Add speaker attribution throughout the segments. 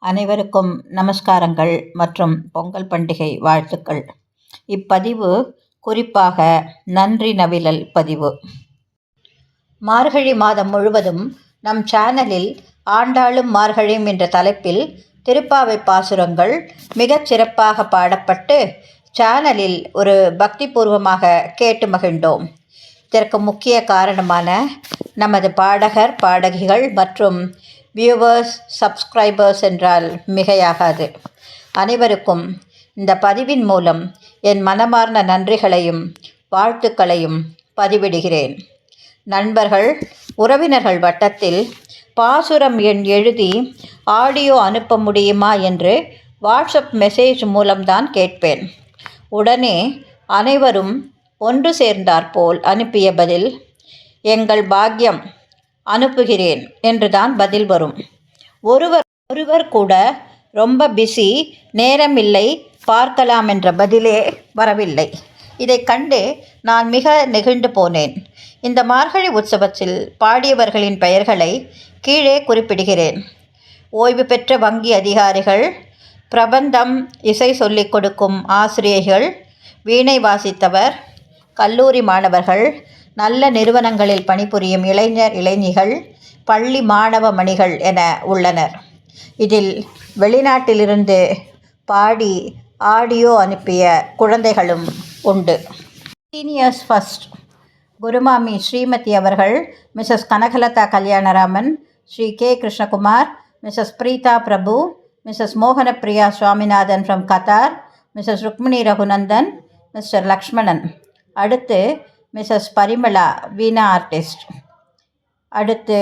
Speaker 1: அனைவருக்கும் நமஸ்காரங்கள் மற்றும் பொங்கல் பண்டிகை வாழ்த்துக்கள். இப்பதிவு குறிப்பாக நன்றி நவிழல் பதிவு. மார்கழி மாதம் முழுவதும் நம் சேனலில் ஆண்டாளும் மார்கழியும் என்ற தலைப்பில் திருப்பாவை பாசுரங்கள் மிகச் சிறப்பாக பாடப்பட்டு சேனலில் ஒரு பக்திபூர்வமாக கேட்டு மகிழ்ந்தோம். இதற்கு முக்கிய காரணமான நமது பாடகர் பாடகிகள் மற்றும் வியூவர்ஸ் சப்ஸ்கிரைபர்ஸ் என்றால் மிகையாகாது. அனைவருக்கும் இந்த பதிவின் மூலம் என் மனமார்ந்த நன்றிகளையும் வாழ்த்துக்களையும் பதிவிடுகிறேன். நண்பர்கள் உறவினர்கள் வட்டத்தில் பாசுரம் எண் எழுதி ஆடியோ அனுப்ப முடியுமா என்று வாட்ஸ்அப் மெசேஜ் மூலம்தான் கேட்பேன். உடனே அனைவரும் ஒன்று சேர்ந்தாற்போல் அனுப்பிய பதில், எங்கள் பாக்கியம், அனுப்புகிறேன் என்றுதான் பதில் வரும். ஒருவர் கூட ரொம்ப பிஸி, நேரமில்லை, பார்க்கலாம் என்ற பதிலே வரவில்லை. இதை கண்டு நான் மிக நெகிழ்ந்து போனேன். இந்த மார்கழி உற்சவத்தில் பாடியவர்களின் பெயர்களை கீழே குறிப்பிடுகிறேன். ஓய்வு பெற்ற வங்கி அதிகாரிகள், பிரபந்தம் இசை சொல்லிக் கொடுக்கும் ஆசிரியர்கள், வீணை வாசித்தவர், கல்லூரி மாணவர்கள், நல்ல நிறுவனங்களில் பணிபுரியும் இளைஞர்கள், பள்ளி மாணவ மணிகள் என உள்ளனர். இதில் வெளிநாட்டிலிருந்து பாடி ஆடியோ அனுப்பிய குழந்தைகளும் உண்டு. சீனியர்ஸ் ஃபர்ஸ்ட் குருமாமி ஸ்ரீமதி அவர்கள், Mrs Kanakalatha Kalyanaraman, Sri K Krishnakumar, Mrs Preetha Prabhu, Mrs Mohanapriya Swaminathan from Qatar, Mrs Rukmini Raghunandan, mister Lakshmanan. அடுத்து மிஸ்ஸஸ் பரிமளா வீணா ஆர்டிஸ்ட். அடுத்து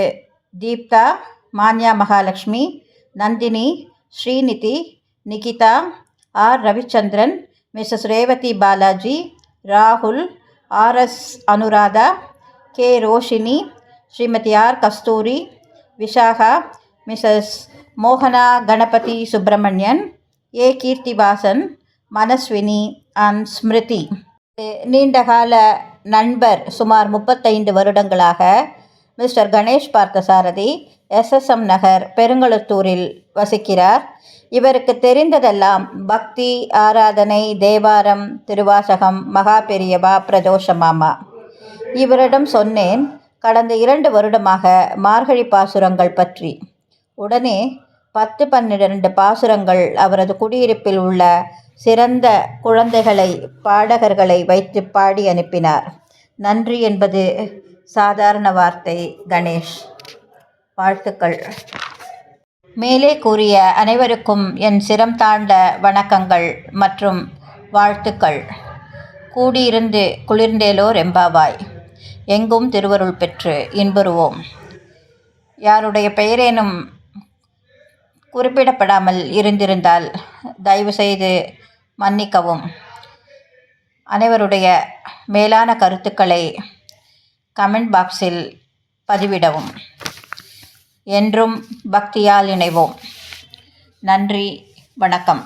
Speaker 1: தீப்தா, மான்யா மகாலட்சுமி, நந்தினி, ஸ்ரீநிதி, நிகிதா, ஆர் ரவிச்சந்திரன், மிஸ்ஸஸ் ரேவதி பாலாஜி, ராகுல், RS Anuradha, K Roshini, Srimathi R கஸ்தூரி, விஷாகா, மிஸ்ஸஸ் மோகனா கணபதி சுப்பிரமணியன், ஏ கீர்த்திவாசன், மனஸ்வினி அண்ட் ஸ்மிருதி. நீண்டகால நண்பர், சுமார் 35 வருடங்களாக மிஸ்டர் கணேஷ் பார்த்தசாரதி, SSM நகர், பெருங்களத்தூரில் வசிக்கிறார். இவருக்கு தெரிந்ததெல்லாம் பக்தி, ஆராதனை, தேவாரம், திருவாசகம், மகா பெரியவா, பிரதோஷ மாமா. இவரிடம் சொன்னேன் கடந்த 2 வருடமாக மார்கழி பாசுரங்கள் பற்றி. உடனே 10-12 பாசுரங்கள் அவரது குடியிருப்பில் உள்ள சிறந்த குழந்தைகளை, பாடகர்களை வைத்து பாடி அனுப்பினார். நன்றி என்பது சாதாரண வார்த்தை கணேஷ். வாழ்த்துக்கள். மேலே கூறிய அனைவருக்கும் என் சிரம் தாழ்ந்த வணக்கங்கள் மற்றும் வாழ்த்துக்கள். கூடியிருந்து குளிர்ந்தேலோர் எம்பாவாய், எங்கும் திருவருள் பெற்று இன்புறுவோம். யாருடைய பெயரேனும் குறிப்பிடப்படாமல் இருந்திருந்தால் தயவு செய்து மன்னிக்கவும். அனைவருடைய மேலான கருத்துக்களை கமெண்ட் பாக்ஸில் பதிவிடவும். என்றும் பக்தியால் இணைவோம். நன்றி, வணக்கம்.